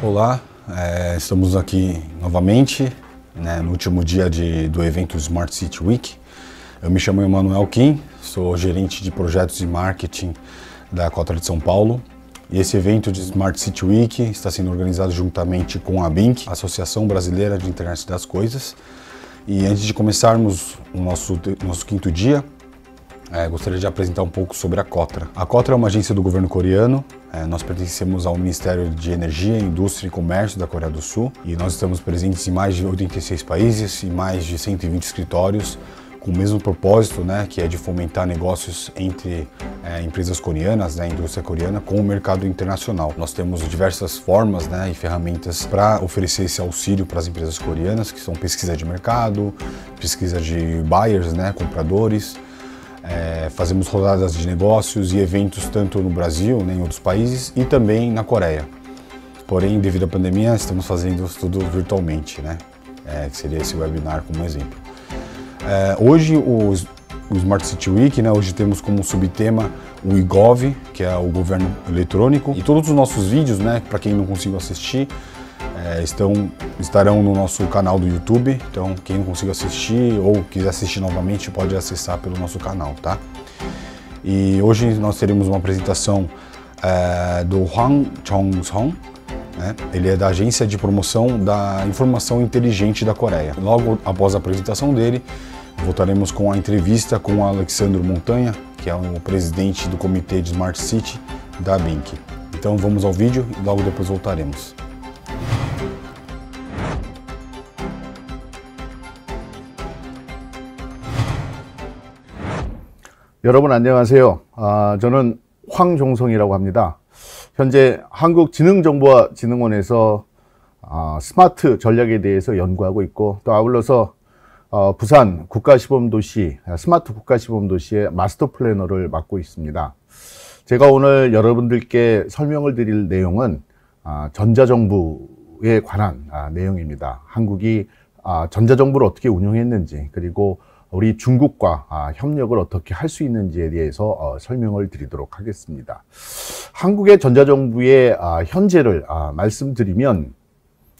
Olá, estamos aqui novamente, no último dia do evento Smart City Week. Eu me chamo Emanuel Kim, sou gerente de projetos e marketing da Cotra de São Paulo. E esse evento de Smart City Week está sendo organizado juntamente com a BINC, Associação Brasileira de Internet das Coisas. E antes de começarmos o nosso quinto dia, gostaria de apresentar um pouco sobre a Cotra. A Cotra é uma agência do governo coreano. Nós pertencemos ao Ministério de Energia, Indústria e Comércio da Coreia do Sul e nós estamos presentes em mais de 86 países e mais de 120 escritórios com o mesmo propósito, que é de fomentar negócios entre empresas coreanas, indústria coreana, com o mercado internacional. Nós temos diversas formas e ferramentas para oferecer esse auxílio para as empresas coreanas, que são pesquisa de mercado, pesquisa de buyers, compradores. Fazemos rodadas de negócios e eventos tanto no Brasil, em outros países e também na Coreia. Porém, devido à pandemia, estamos fazendo tudo virtualmente, que seria esse webinar como exemplo. Hoje, o Smart City Week, hoje temos como subtema o eGov, que é o governo eletrônico. E todos os nossos vídeos, para quem não conseguiu assistir, estarão no nosso canal do YouTube, então quem não conseguiu assistir ou quiser assistir novamente pode acessar pelo nosso canal, tá? E hoje nós teremos uma apresentação do Hwang Jong-sung, ele é da Agência de Promoção da Informação Inteligente da Coreia. Logo após a apresentação dele, voltaremos com a entrevista com o Alexandre Montanha, que é o presidente do Comitê de Smart City da BINC. Então vamos ao vídeo e logo depois voltaremos. 여러분 안녕하세요. 저는 황종성이라고 합니다. 현재 한국지능정보화진흥원에서 스마트 전략에 대해서 연구하고 있고 또 아울러서 부산 국가시범도시 스마트 국가시범도시의 마스터 플래너를 맡고 있습니다. 제가 오늘 여러분들께 설명을 드릴 내용은 전자정부에 관한 내용입니다. 한국이 전자정부를 어떻게 운영했는지 그리고 우리 중국과 협력을 어떻게 할 수 있는지에 대해서 설명을 드리도록 하겠습니다. 한국의 전자정부의 현재를 말씀드리면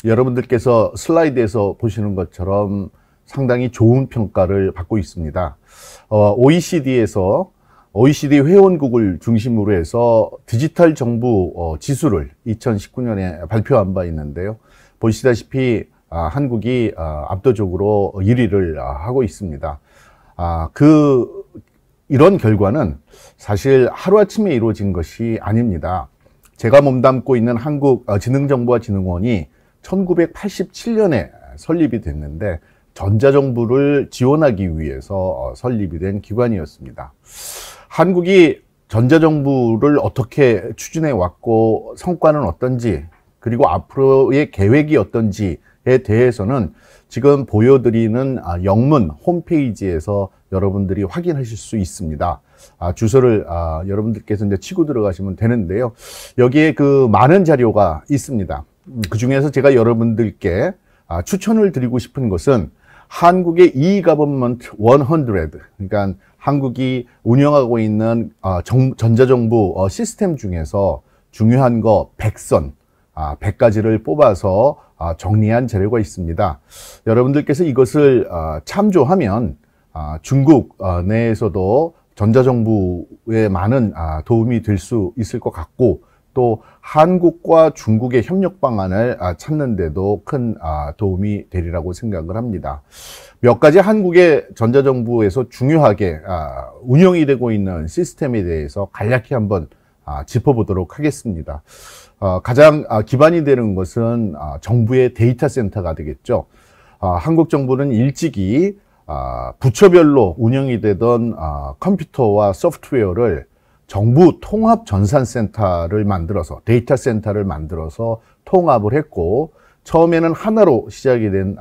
여러분들께서 슬라이드에서 보시는 것처럼 상당히 좋은 평가를 받고 있습니다. OECD 회원국을 중심으로 해서 디지털 정부 지수를 2019년에 발표한 바 있는데요. 보시다시피 한국이 압도적으로 1위를 하고 있습니다. 이런 결과는 사실 하루아침에 이루어진 것이 아닙니다. 제가 몸담고 있는 한국지능정보화진흥원이 1987년에 설립이 됐는데 전자정부를 지원하기 위해서 설립이 된 기관이었습니다. 한국이 전자정부를 어떻게 추진해 왔고 성과는 어떤지 그리고 앞으로의 계획이 어떤지 에 대해서는 지금 보여드리는 영문 홈페이지에서 여러분들이 확인하실 수 있습니다. 주소를 여러분들께서 이제 치고 들어가시면 되는데요. 여기에 많은 자료가 있습니다. 그 중에서 제가 여러분들께 추천을 드리고 싶은 것은 한국의 e-government 100, 그러니까 한국이 운영하고 있는 전자정부 시스템 중에서 중요한 거 100선, 100가지를 뽑아서 정리한 자료가 있습니다. 여러분들께서 이것을 참조하면 중국 내에서도 전자정부에 많은 도움이 될 수 있을 것 같고 또 한국과 중국의 협력 방안을 찾는 데도 큰 도움이 되리라고 생각을 합니다. 몇 가지 한국의 전자정부에서 중요하게 운영이 되고 있는 시스템에 대해서 간략히 한번 짚어보도록 하겠습니다. 가장 기반이 되는 것은 정부의 데이터 센터가 되겠죠. 한국 정부는 일찍이 부처별로 운영이 되던 컴퓨터와 소프트웨어를 정부 통합 전산센터를 만들어서 데이터 센터를 만들어서 통합을 했고 처음에는 하나로 시작이 된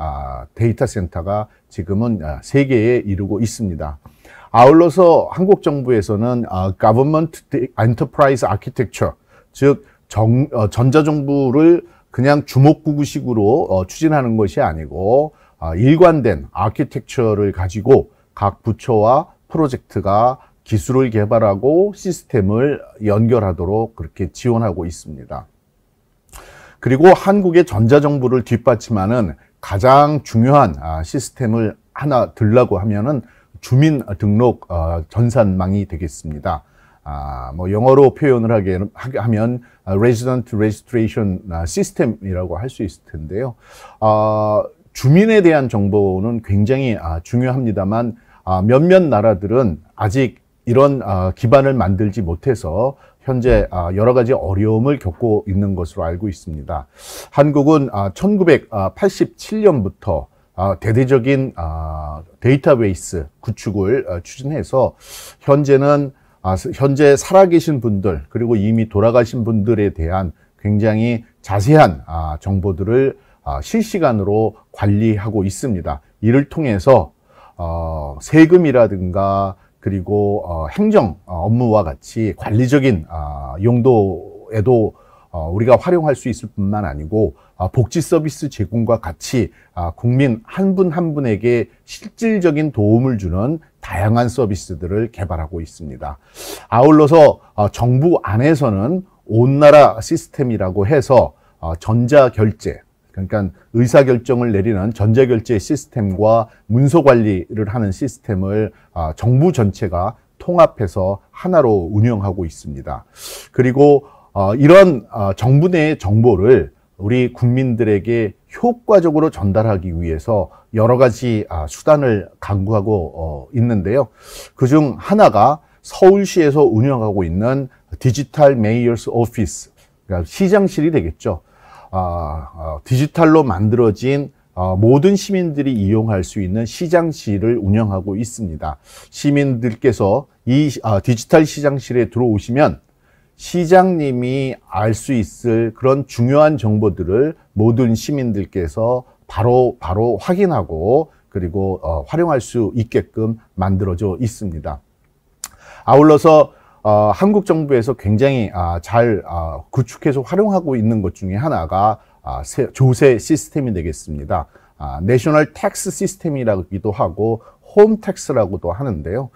데이터 센터가 지금은 3개에 이르고 있습니다. 아울러서 한국 정부에서는 Government Enterprise Architecture, 즉 전자정부를 그냥 주먹구구식으로 추진하는 것이 아니고 일관된 아키텍처를 가지고 각 부처와 프로젝트가 기술을 개발하고 시스템을 연결하도록 그렇게 지원하고 있습니다. 그리고 한국의 전자정부를 뒷받침하는 가장 중요한 시스템을 하나 들라고 하면은 주민등록 전산망이 되겠습니다. 뭐 영어로 표현을 하면 Resident Registration System이라고 할 수 있을 텐데요. 주민에 대한 정보는 굉장히 중요합니다만 몇몇 나라들은 아직 이런 기반을 만들지 못해서 현재 여러 가지 어려움을 겪고 있는 것으로 알고 있습니다. 한국은 1987년부터 대대적인 데이터베이스 구축을 추진해서 현재 살아계신 분들 그리고 이미 돌아가신 분들에 대한 굉장히 자세한 정보들을 실시간으로 관리하고 있습니다. 이를 통해서 세금이라든가 그리고 행정 업무와 같이 관리적인 용도에도 우리가 활용할 수 있을 뿐만 아니고 복지 서비스 제공과 같이 국민 한 분 한 분에게 실질적인 도움을 주는 다양한 서비스들을 개발하고 있습니다. 아울러서 정부 안에서는 온나라 시스템이라고 해서 전자결제, 그러니까 의사결정을 내리는 전자결제 시스템과 문서관리를 하는 시스템을 정부 전체가 통합해서 하나로 운영하고 있습니다. 그리고 이런 정부 내의 정보를 우리 국민들에게 효과적으로 전달하기 위해서 여러 가지 수단을 강구하고 있는데요. 그중 하나가 서울시에서 운영하고 있는 디지털 메이어스 오피스, 그러니까 시장실이 되겠죠. 디지털로 만들어진 모든 시민들이 이용할 수 있는 시장실을 운영하고 있습니다. 시민들께서 이 디지털 시장실에 들어오시면 시장님이 알 수 있을 그런 중요한 정보들을 모든 시민들께서 바로 확인하고 그리고 활용할 수 있게끔 만들어져 있습니다. 아울러서 한국 정부에서 굉장히 잘 구축해서 활용하고 있는 것 중에 하나가 조세 시스템이 되겠습니다. 내셔널 텍스 시스템이라기도 하고 홈 텍스라고도 하는데요.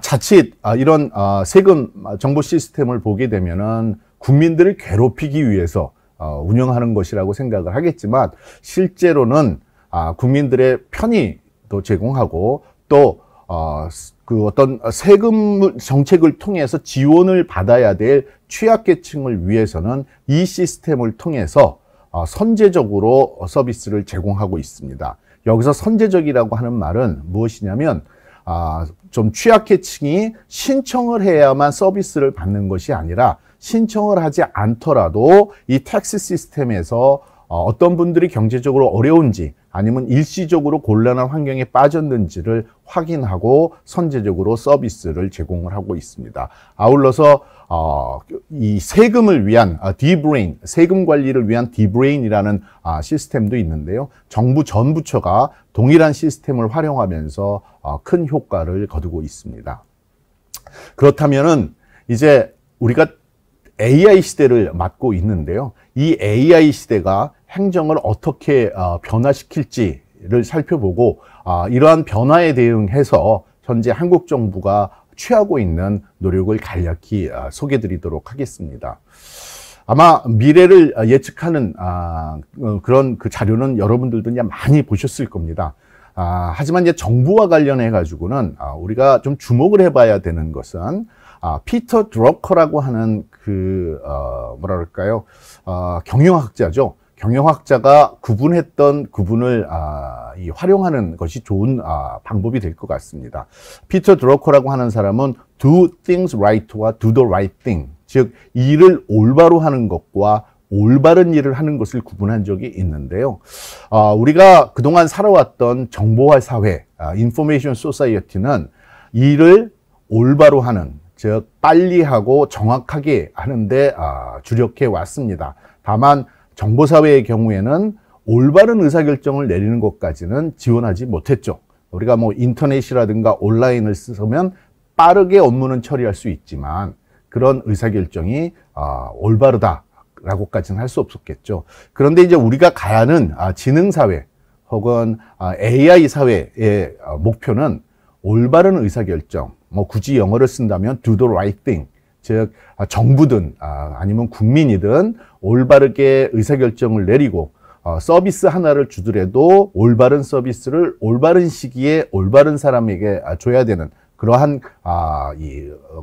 자칫 이런 세금 정보 시스템을 보게 되면은 국민들을 괴롭히기 위해서 운영하는 것이라고 생각을 하겠지만 실제로는 국민들의 편의도 제공하고 또 그 어떤 세금 정책을 통해서 지원을 받아야 될 취약계층을 위해서는 이 시스템을 통해서 선제적으로 서비스를 제공하고 있습니다. 여기서 선제적이라고 하는 말은 무엇이냐면 좀 취약계층이 신청을 해야만 서비스를 받는 것이 아니라 신청을 하지 않더라도 이 텍스 시스템에서 어떤 분들이 경제적으로 어려운지 아니면 일시적으로 곤란한 환경에 빠졌는지를 확인하고 선제적으로 서비스를 제공을 하고 있습니다. 아울러서 이 세금을 위한 D-Brain, 세금 관리를 위한 D-Brain이라는 시스템도 있는데요. 정부 전 부처가 동일한 시스템을 활용하면서 큰 효과를 거두고 있습니다. 그렇다면은 이제 우리가 AI 시대를 맞고 있는데요. 이 AI 시대가 행정을 어떻게 변화시킬지를 살펴보고 이러한 변화에 대응해서 현재 한국 정부가 취하고 있는 노력을 간략히 소개드리도록 하겠습니다. 아마 미래를 예측하는 그런 그 자료는 여러분들도 이제 많이 보셨을 겁니다. 하지만 이제 정부와 관련해 가지고는 우리가 좀 주목을 해봐야 되는 것은 피터 드러커라고 하는 그 뭐랄까요 경영학자죠. 경영학자가 구분했던 구분을 활용하는 것이 좋은 방법이 될 것 같습니다. 피터 드러커라고 하는 사람은 do things right와 do the right thing, 즉 일을 올바로 하는 것과 올바른 일을 하는 것을 구분한 적이 있는데요. 우리가 그동안 살아왔던 정보화 사회, 인포메이션 소사이어티는 일을 올바로 하는, 즉 빨리 하고 정확하게 하는데 주력해 왔습니다. 다만 정보사회의 경우에는 올바른 의사결정을 내리는 것까지는 지원하지 못했죠. 우리가 뭐 인터넷이라든가 온라인을 쓰면 빠르게 업무는 처리할 수 있지만 그런 의사결정이 올바르다라고까지는 할 수 없었겠죠. 그런데 이제 우리가 가야 하는 지능사회 혹은 AI 사회의 목표는 올바른 의사결정, 뭐 굳이 영어를 쓴다면 do the right thing, 즉 정부든 아니면 국민이든 올바르게 의사결정을 내리고 서비스 하나를 주더라도 올바른 서비스를 올바른 시기에 올바른 사람에게 줘야 되는 그러한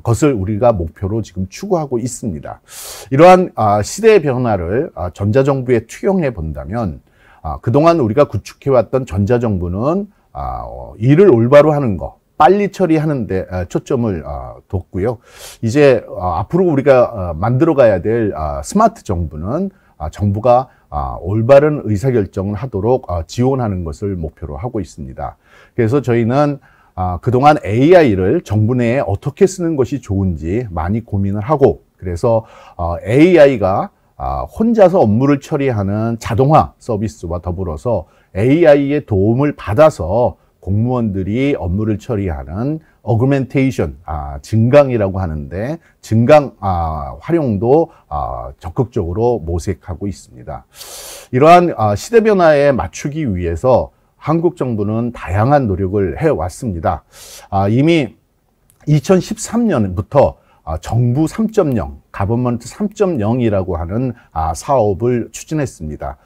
것을 우리가 목표로 지금 추구하고 있습니다. 이러한 시대의 변화를 전자정부에 투영해 본다면 그동안 우리가 구축해왔던 전자정부는 일을 올바로 하는 거, 빨리 처리하는 데 초점을 뒀고요. 이제 앞으로 우리가 만들어가야 될 스마트 정부는 정부가 올바른 의사결정을 하도록 지원하는 것을 목표로 하고 있습니다. 그래서 저희는 그동안 AI를 정부 내에 어떻게 쓰는 것이 좋은지 많이 고민을 하고, 그래서 AI가 혼자서 업무를 처리하는 자동화 서비스와 더불어서 AI의 도움을 받아서 공무원들이 업무를 처리하는 어그멘테이션, 증강이라고 하는데 증강 활용도 적극적으로 모색하고 있습니다. 이러한 시대 변화에 맞추기 위해서 한국 정부는 다양한 노력을 해왔습니다. 이미 2013년부터 정부 3.0, 가버먼트 3.0이라고 하는 사업을 추진했습니다.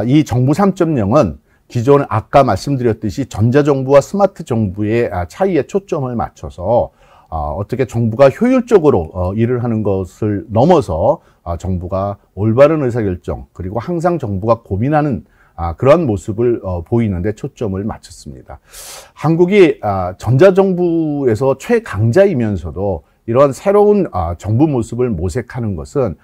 이 정부 3.0은 기존 아까 말씀드렸듯이 전자정부와 스마트 정부의 차이에 초점을 맞춰서 어떻게 정부가 효율적으로 일을 하는 것을 넘어서 정부가 올바른 의사결정, 그리고 항상 정부가 고민하는 그런 모습을 보이는데 초점을 맞췄습니다. 한국이 전자정부에서 최강자이면서도 이런 새로운 정부 모습을 모색하는 것은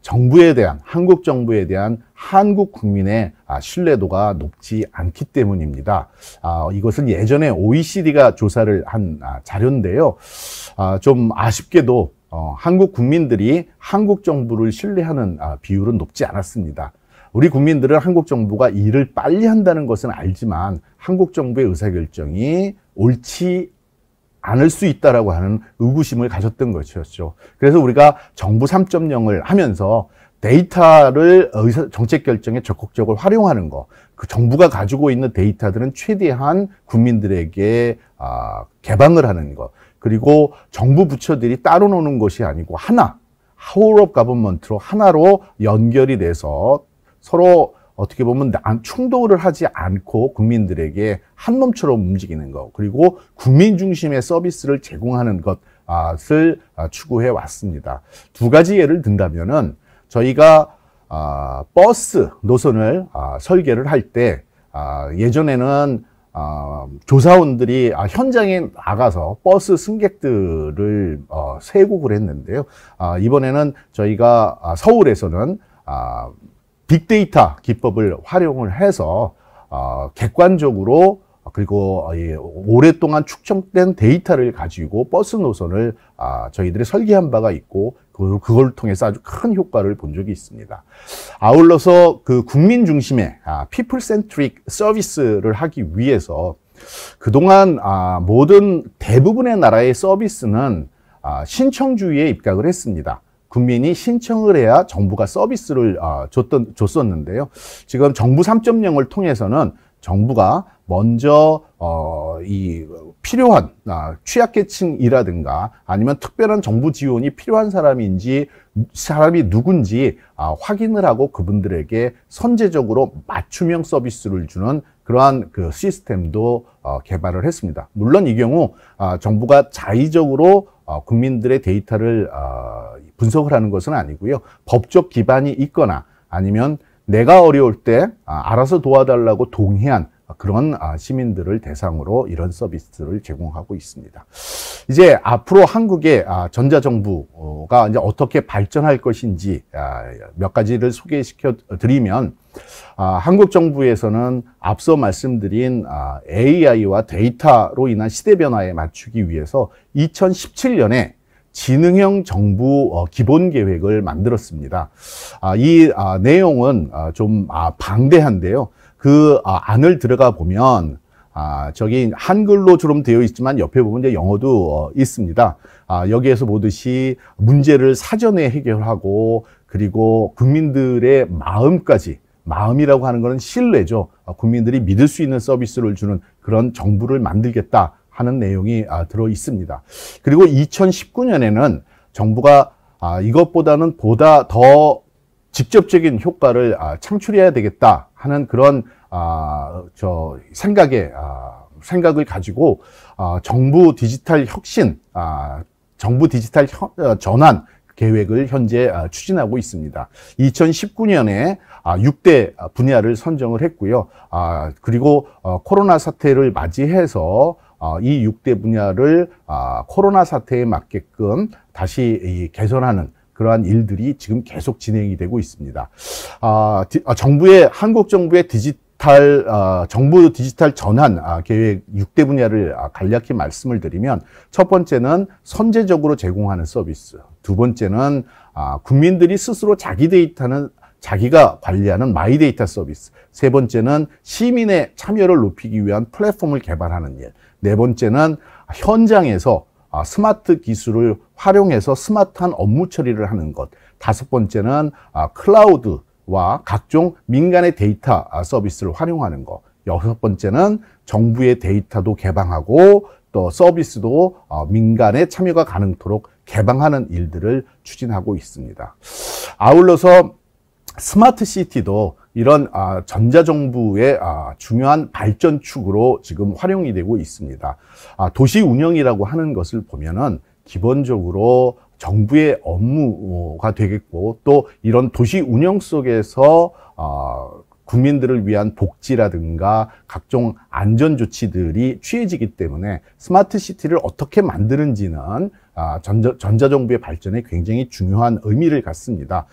정부에 대한, 한국 정부에 대한 한국 국민의 신뢰도가 높지 않기 때문입니다. 이것은 예전에 OECD가 조사를 한 자료인데요. 좀 아쉽게도 한국 국민들이 한국 정부를 신뢰하는 비율은 높지 않았습니다. 우리 국민들은 한국 정부가 일을 빨리 한다는 것은 알지만 한국 정부의 의사결정이 옳지 않을 수 있다라고 하는 의구심을 가졌던 것이었죠. 그래서 우리가 정부 3.0을 하면서 데이터를 정책 결정에 적극적으로 활용하는 거, 그 정부가 가지고 있는 데이터들은 최대한 국민들에게 개방을 하는 것, 그리고 정부 부처들이 따로 노는 것이 아니고 하나, whole of government로 하나로 연결이 돼서 서로 어떻게 보면 충돌을 하지 않고 국민들에게 한 몸처럼 움직이는 것, 그리고 국민 중심의 서비스를 제공하는 것을 추구해 왔습니다. 두 가지 예를 든다면은 저희가 버스 노선을 설계를 할 때 예전에는 조사원들이 현장에 나가서 버스 승객들을 세고 그랬는데요. 이번에는 저희가 서울에서는 빅데이터 기법을 활용을 해서 객관적으로, 그리고 오랫동안 축적된 데이터를 가지고 버스 노선을 저희들이 설계한 바가 있고 그걸 통해서 아주 큰 효과를 본 적이 있습니다. 아울러서 그 국민 중심의 people centric 서비스를 하기 위해서 그동안 모든 대부분의 나라의 서비스는 신청주의에 입각을 했습니다. 국민이 신청을 해야 정부가 서비스를 줬었는데요. 지금 정부 3.0을 통해서는 정부가 먼저 이 필요한 취약계층이라든가 아니면 특별한 정부 지원이 필요한 사람이 누군지 확인을 하고 그분들에게 선제적으로 맞춤형 서비스를 주는 그러한 그 시스템도 개발을 했습니다. 물론 이 경우 정부가 자의적으로 국민들의 데이터를 분석을 하는 것은 아니고요. 법적 기반이 있거나 아니면 내가 어려울 때 알아서 도와달라고 동의한 그런 시민들을 대상으로 이런 서비스를 제공하고 있습니다. 이제 앞으로 한국의 전자정부가 이제 어떻게 발전할 것인지 몇 가지를 소개시켜 드리면, 한국 정부에서는 앞서 말씀드린 AI와 데이터로 인한 시대 변화에 맞추기 위해서 2017년에 지능형 정부 기본 계획을 만들었습니다. 이 내용은 좀 방대한데요. 그 안을 들어가 보면 저기 한글로 주로 되어 있지만 옆에 보면 이제 영어도 있습니다. 여기에서 보듯이 문제를 사전에 해결하고, 그리고 국민들의 마음까지, 마음이라고 하는 것은 신뢰죠. 국민들이 믿을 수 있는 서비스를 주는 그런 정부를 만들겠다 하는 내용이 들어 있습니다. 그리고 2019년에는 정부가 이것보다는 보다 더 직접적인 효과를 창출해야 되겠다 하는 그런 생각을 가지고 정부 디지털 혁신, 정부 디지털 전환 계획을 현재 추진하고 있습니다. 2019년에 6대 분야를 선정을 했고요. 그리고 코로나 사태를 맞이해서 이 6대 분야를 코로나 사태에 맞게끔 다시 개선하는 그러한 일들이 지금 계속 진행이 되고 있습니다. 한국 정부의 정부 디지털 전환 계획 6대 분야를 간략히 말씀을 드리면, 첫 번째는 선제적으로 제공하는 서비스, 두 번째는 국민들이 스스로 자기 데이터는 자기가 관리하는 마이데이터 서비스, 세 번째는 시민의 참여를 높이기 위한 플랫폼을 개발하는 일, 네 번째는 현장에서 스마트 기술을 활용해서 스마트한 업무 처리를 하는 것, 다섯 번째는 클라우드와 각종 민간의 데이터 서비스를 활용하는 것, 여섯 번째는 정부의 데이터도 개방하고 또 서비스도 민간의 참여가 가능토록 개방하는 일들을 추진하고 있습니다. 아울러서 스마트 시티도 이런 전자정부의 중요한 발전축으로 지금 활용이 되고 있습니다. 도시 운영이라고 하는 것을 보면은 기본적으로 정부의 업무가 되겠고, 또 이런 도시 운영 속에서 국민들을 위한 복지라든가 각종 안전 조치들이 취해지기 때문에 스마트 시티를 어떻게 만드는지는 전자정부의 발전에 굉장히 중요한 의미를 갖습니다.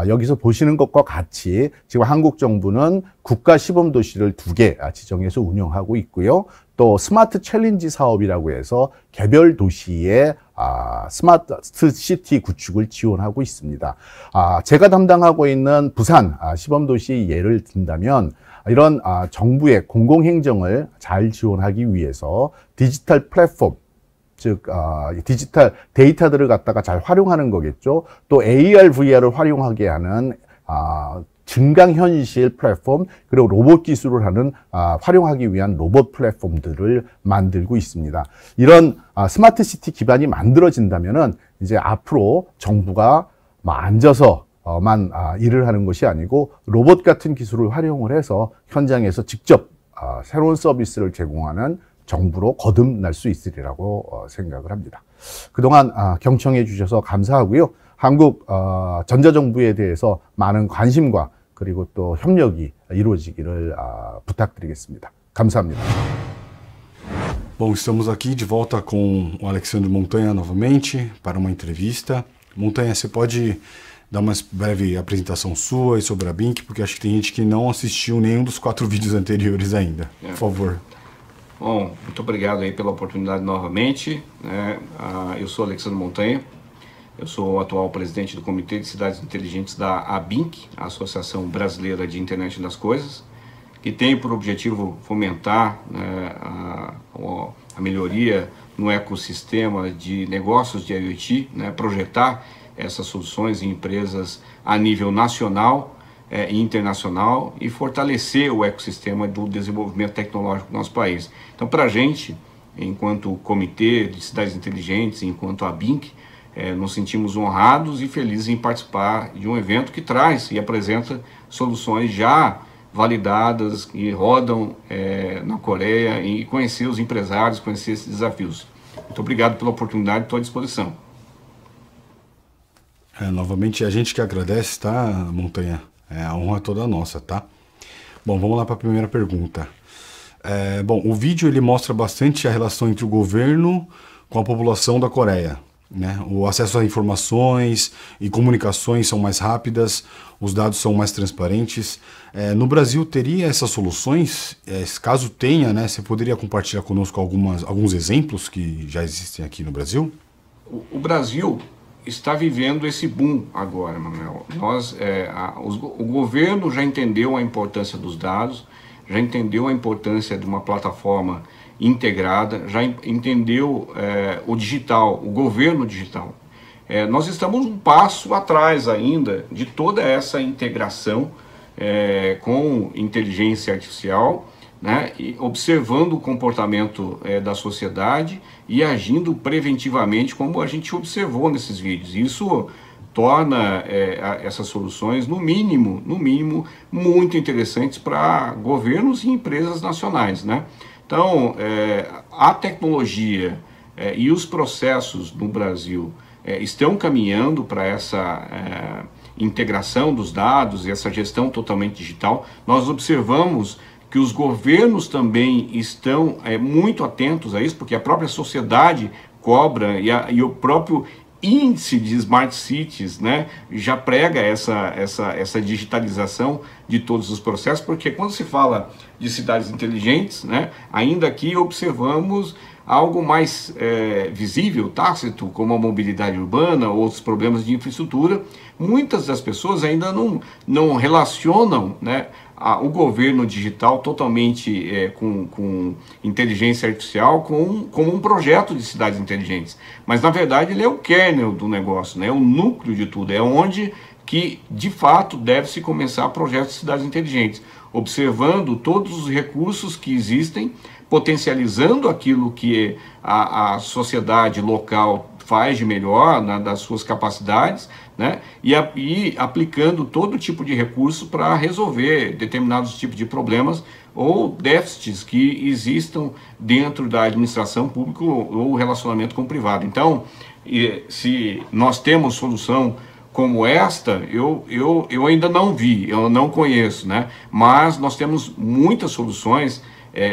여기서 보시는 것과 같이 지금 한국 정부는 국가 시범도시를 2개 지정해서 운영하고 있고요. 또 스마트 챌린지 사업이라고 해서 개별 도시의 스마트 시티 구축을 지원하고 있습니다. 제가 담당하고 있는 부산 시범도시 예를 든다면, 이런 정부의 공공행정을 잘 지원하기 위해서 디지털 플랫폼, 즉 디지털 데이터들을 갖다가 잘 활용하는 거겠죠. 또 AR, VR을 활용하게 하는 증강현실 플랫폼, 그리고 로봇 기술을 활용하기 위한 로봇 플랫폼들을 만들고 있습니다. 이런 스마트 시티 기반이 만들어진다면은 이제 앞으로 정부가 앉아서만 일을 하는 것이 아니고 로봇 같은 기술을 활용을 해서 현장에서 직접 새로운 서비스를 제공하는 정부로 거듭날 수 있으리라고 생각을 합니다. 그동안 경청해 주셔서 감사하고요. 한국 전자정부에 대해서 많은 관심과 그리고 또 협력이 이루어지기를 부탁드리겠습니다. 감사합니다. Bom, estamos aqui de volta com o Alexandre Montanha novamente para uma entrevista. Montanha, você pode dar uma breve apresentação sua e sobre a BINC, porque acho que tem gente que não assistiu nenhum dos 4 vídeos anteriores ainda. Por favor. Bom, muito obrigado aí pela oportunidade novamente. Eu sou Alexandre Montanha, eu sou o atual presidente do Comitê de Cidades Inteligentes da ABINC, a Associação Brasileira de Internet das Coisas, que tem por objetivo fomentar a melhoria no ecossistema de negócios de IoT, projetar essas soluções em empresas a nível nacional e internacional e fortalecer o ecossistema do desenvolvimento tecnológico do nosso país. Então, para a gente, enquanto Comitê de Cidades Inteligentes, enquanto ABINC, nos sentimos honrados e felizes em participar de um evento que traz e apresenta soluções já validadas que rodam na Coreia, e conhecer os empresários, conhecer esses desafios. Muito obrigado pela oportunidade, estou à disposição. Novamente, a gente que agradece, tá, Montanha? A honra é toda nossa, tá? Bom, vamos lá para a primeira pergunta. Bom, o vídeo ele mostra bastante a relação entre o governo com a população da Coreia, né? O acesso a informações e comunicações são mais rápidas, os dados são mais transparentes. No Brasil teria essas soluções? Caso tenha, né, você poderia compartilhar conosco alguns exemplos que já existem aqui no Brasil? O Brasil está vivendo esse boom agora, Manuel. O governo já entendeu a importância dos dados, já entendeu a importância de uma plataforma integrada, já entendeu o digital, o governo digital. Nós estamos um passo atrás ainda de toda essa integração com inteligência artificial, né, e observando o comportamento da sociedade e agindo preventivamente, como a gente observou nesses vídeos. Isso torna essas soluções, no mínimo, muito interessantes para governos e empresas nacionais, né? Então, a tecnologia e os processos no Brasil estão caminhando para essa integração dos dados e essa gestão totalmente digital. Nós observamos que os governos também estão muito atentos a isso, porque a própria sociedade cobra e o próprio índice de Smart Cities, né, já prega essa digitalização de todos os processos, porque quando se fala de cidades inteligentes, né, ainda aqui observamos algo mais visível, tácito, como a mobilidade urbana, outros problemas de infraestrutura. Muitas das pessoas ainda não relacionam, né, o governo digital totalmente com inteligência artificial como um projeto de cidades inteligentes. Mas, na verdade, ele é o kernel do negócio, né? É o núcleo de tudo, é onde que, de fato, deve-se começar projetos de cidades inteligentes, observando todos os recursos que existem, potencializando aquilo que a sociedade local faz de melhor, das suas capacidades, né? E aplicando todo tipo de recurso para resolver determinados tipos de problemas ou déficits que existam dentro da administração pública ou relacionamento com o privado. Então, se nós temos solução como esta, eu ainda não vi, eu não conheço, né? Mas nós temos muitas soluções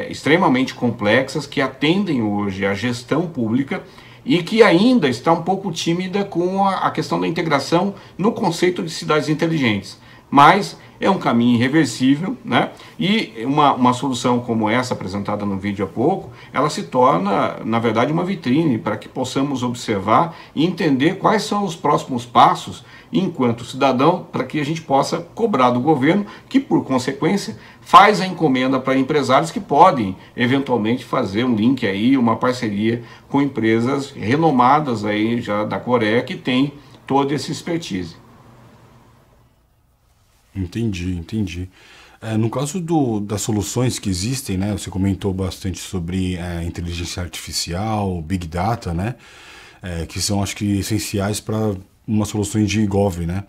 extremamente complexas que atendem hoje a gestão pública e que ainda está um pouco tímida com a questão da integração no conceito de cidades inteligentes. Mas é um caminho irreversível, né? E uma solução como essa apresentada no vídeo há pouco, ela se torna, na verdade, uma vitrine para que possamos observar e entender quais são os próximos passos enquanto cidadão, para que a gente possa cobrar do governo, que por consequência faz a encomenda para empresários que podem eventualmente fazer um link aí, uma parceria com empresas renomadas aí já da Coreia que tem toda essa expertise. Entendi. No caso das soluções que existem, né, você comentou bastante sobre inteligência artificial, Big Data, né, que são, acho que, essenciais para umas soluções de e-gov, né?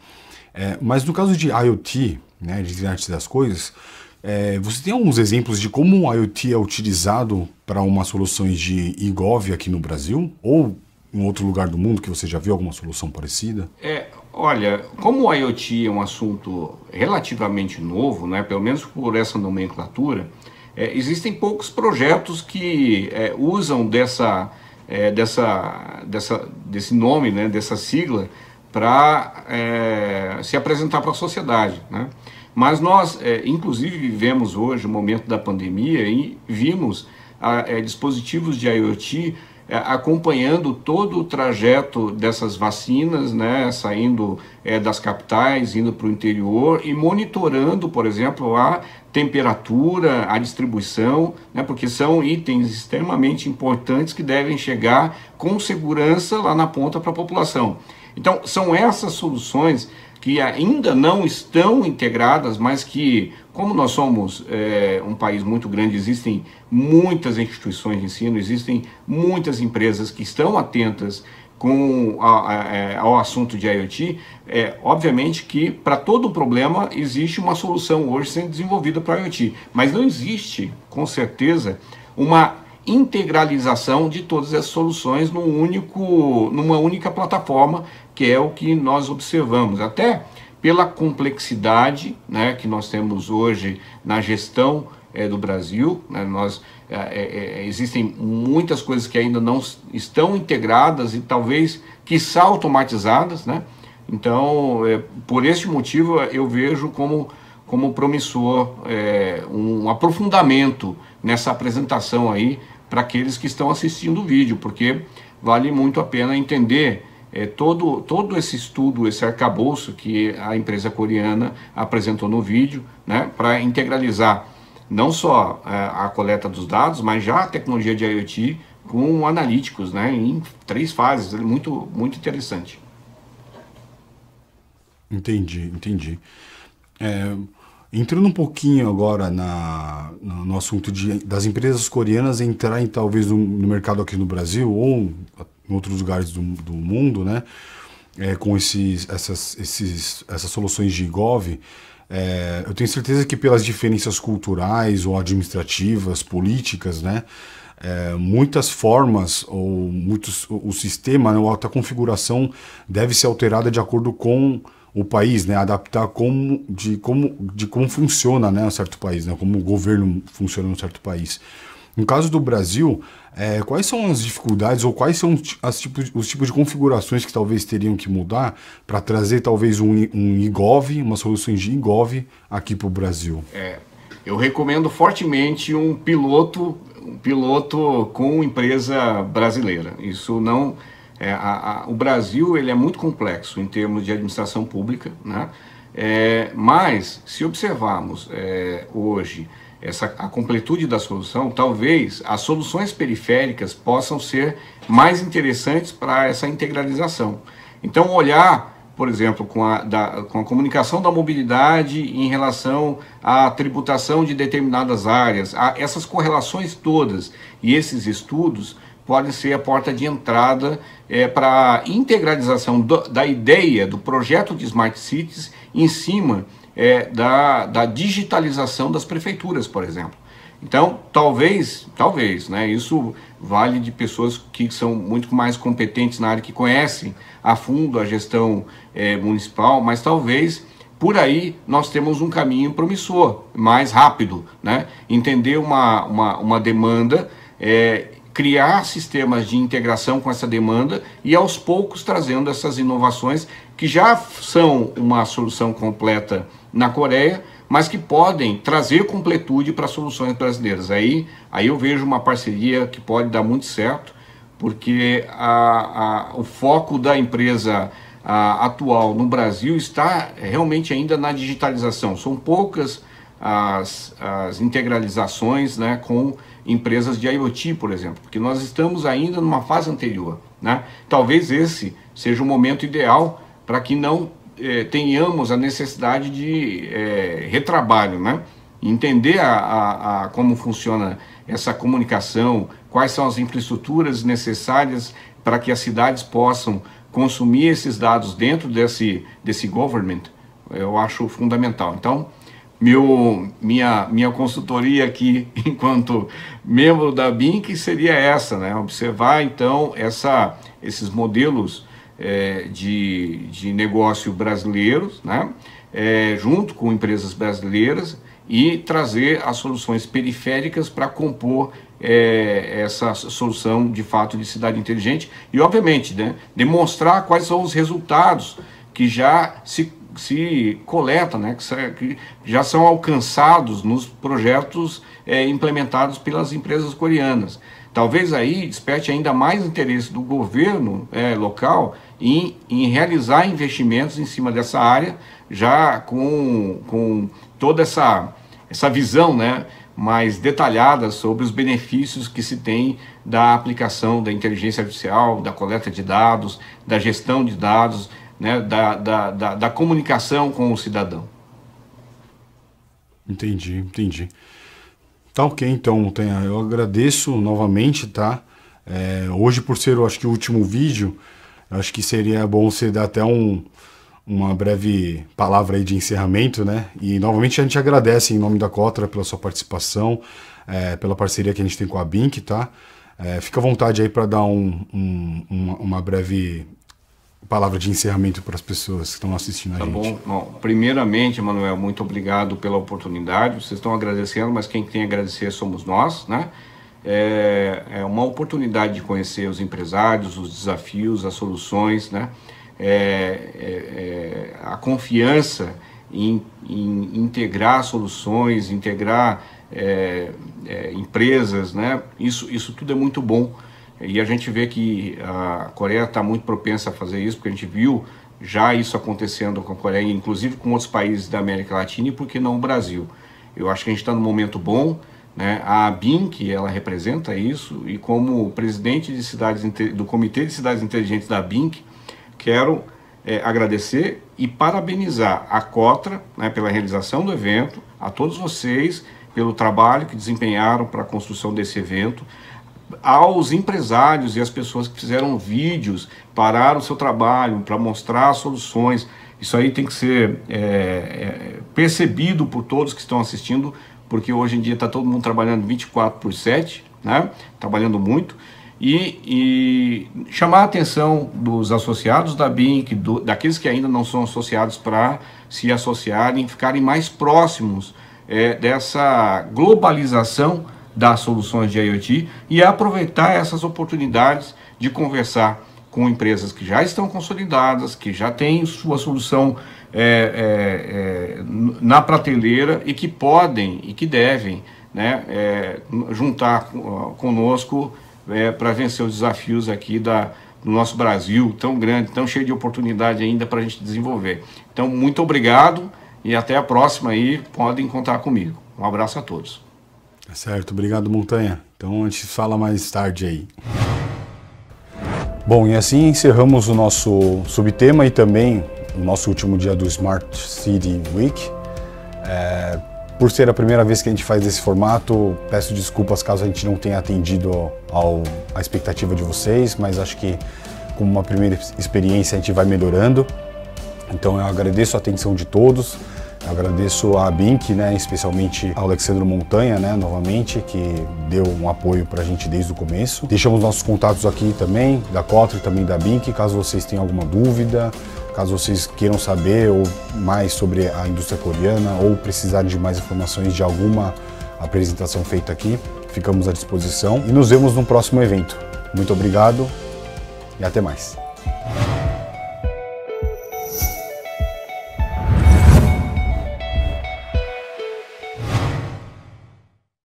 Mas no caso de IoT, né, de internet das coisas, você tem alguns exemplos de como o IoT é utilizado para umas soluções de e-gov aqui no Brasil? Ou em outro lugar do mundo que você já viu alguma solução parecida? Olha, como o IoT é um assunto relativamente novo, né, pelo menos por essa nomenclatura, existem poucos projetos que usam desse nome, né, dessa sigla, para se apresentar para a sociedade, né? Mas nós, inclusive, vivemos hoje o momento da pandemia e vimos dispositivos de IoT acompanhando todo o trajeto dessas vacinas, né, saindo das capitais, indo para o interior e monitorando, por exemplo, a temperatura, a distribuição, né, porque são itens extremamente importantes que devem chegar com segurança lá na ponta para a população. Então, são essas soluções que ainda não estão integradas, mas que, como nós somos um país muito grande, existem muitas instituições de ensino, existem muitas empresas que estão atentas ao assunto de IoT, obviamente que para todo problema existe uma solução hoje sendo desenvolvida para IoT, mas não existe, com certeza, uma integralização de todas essas soluções numa única plataforma, que é o que nós observamos, até pela complexidade, né, que nós temos hoje na gestão do Brasil, né, existem muitas coisas que ainda não estão integradas e talvez, quiçá, automatizadas, né? Então, por este motivo, eu vejo como promissor um aprofundamento nessa apresentação aí para aqueles que estão assistindo o vídeo, porque vale muito a pena entender todo esse estudo, esse arcabouço que a empresa coreana apresentou no vídeo, né, para integralizar não só a coleta dos dados, mas já a tecnologia de IoT com analíticos, né, em 3 fases. É muito interessante. Entendi. Entrando um pouquinho agora no assunto das empresas coreanas entrarem talvez no mercado aqui no Brasil ou em outros lugares do mundo, né? Com essas soluções de e-gov, eu tenho certeza que pelas diferenças culturais ou administrativas, políticas, né? Muitas formas ou o sistema, né, ou a configuração deve ser alterada de acordo com o país, né, adaptar como funciona, né, um certo país, né, como o governo funciona em um certo país. No caso do Brasil, quais são as dificuldades ou quais são os tipos de configurações que talvez teriam que mudar para trazer talvez um e-gov, uma solução de e-gov aqui para o Brasil? Eu recomendo fortemente um piloto com empresa brasileira. Isso não... o Brasil ele é muito complexo em termos de administração pública, né? Mas se observarmos hoje a completude da solução, talvez as soluções periféricas possam ser mais interessantes para essa integralização. Então olhar, por exemplo, com a comunicação da mobilidade em relação à tributação de determinadas áreas, essas correlações todas e esses estudos podem ser a porta de entrada para a integralização da ideia do projeto de Smart Cities em cima da digitalização das prefeituras, por exemplo. Então, talvez, né, isso vale de pessoas que são muito mais competentes na área, que conhecem a fundo a gestão municipal, mas talvez por aí nós temos um caminho promissor, mais rápido, né? Entender uma demanda, criar sistemas de integração com essa demanda e aos poucos trazendo essas inovações que já são uma solução completa na Coreia, mas que podem trazer completude para soluções brasileiras. Aí eu vejo uma parceria que pode dar muito certo, porque o foco da empresa atual no Brasil está realmente ainda na digitalização. São poucas as integralizações, né, com empresas de IoT, por exemplo, porque nós estamos ainda numa fase anterior, né? Talvez esse seja o momento ideal para que não tenhamos a necessidade de retrabalho, né? Entender como funciona essa comunicação, quais são as infraestruturas necessárias para que as cidades possam consumir esses dados dentro desse government, eu acho fundamental. Então, minha consultoria aqui, enquanto membro da BINC, seria essa, né? Observar, então, esses modelos de negócio brasileiros, né? Junto com empresas brasileiras, e trazer as soluções periféricas para compor essa solução, de fato, de cidade inteligente. E, obviamente, né, demonstrar quais são os resultados que já se coleta, né, que já são alcançados nos projetos implementados pelas empresas coreanas. Talvez aí desperte ainda mais interesse do governo local em realizar investimentos em cima dessa área, já com toda essa visão, né, mais detalhada sobre os benefícios que se tem da aplicação da inteligência artificial, da coleta de dados, da gestão de dados, né, da comunicação com o cidadão. Entendi. Tá ok, então, eu agradeço novamente, tá? Hoje, por ser, eu acho que o último vídeo, eu acho que seria bom você dar até uma breve palavra aí de encerramento, né? E novamente a gente agradece em nome da Cotra pela sua participação, pela parceria que a gente tem com a BINC, tá? Fica à vontade aí para dar uma breve palavra de encerramento para as pessoas que estão assistindo a gente. Tá bom. Primeiramente, Manuel, muito obrigado pela oportunidade. Vocês estão agradecendo, mas quem tem a agradecer somos nós, né? É uma oportunidade de conhecer os empresários, os desafios, as soluções, né? A confiança em integrar soluções, integrar empresas, né? Isso tudo é muito bom. E a gente vê que a Coreia está muito propensa a fazer isso, porque a gente viu já isso acontecendo com a Coreia, inclusive com outros países da América Latina, e por que não o Brasil? Eu acho que a gente está num momento bom, né? A BINC, ela representa isso, e como presidente do Comitê de Cidades Inteligentes da BINC, quero agradecer e parabenizar a Cotra, né, pela realização do evento, a todos vocês pelo trabalho que desempenharam para a construção desse evento, aos empresários e às pessoas que fizeram vídeos, pararam o seu trabalho para mostrar soluções. Isso aí tem que ser percebido por todos que estão assistindo, porque hoje em dia está todo mundo trabalhando 24/7, né? Trabalhando muito, e chamar a atenção dos associados da BINC, daqueles que ainda não são associados, para se associarem, ficarem mais próximos dessa globalização das soluções de IoT e aproveitar essas oportunidades de conversar com empresas que já estão consolidadas, que já têm sua solução na prateleira e que podem e que devem, né, juntar conosco para vencer os desafios aqui do nosso Brasil, tão grande, tão cheio de oportunidade ainda para a gente desenvolver. Então, muito obrigado e até a próxima aí, podem contar comigo. Um abraço a todos. Certo, obrigado, Montanha. Então a gente fala mais tarde aí. Bom, e assim encerramos o nosso subtema e também o nosso último dia do Smart City Week. Por ser a primeira vez que a gente faz esse formato, peço desculpas caso a gente não tenha atendido à expectativa de vocês, mas acho que como uma primeira experiência a gente vai melhorando. Então eu agradeço a atenção de todos. Eu agradeço a BINC, né, especialmente ao Alexandre Montanha, né, novamente, que deu um apoio para a gente desde o começo. Deixamos nossos contatos aqui também, da Kotler e também da BINC, caso vocês tenham alguma dúvida, caso vocês queiram saber mais sobre a indústria coreana ou precisarem de mais informações de alguma apresentação feita aqui, ficamos à disposição e nos vemos no próximo evento. Muito obrigado e até mais.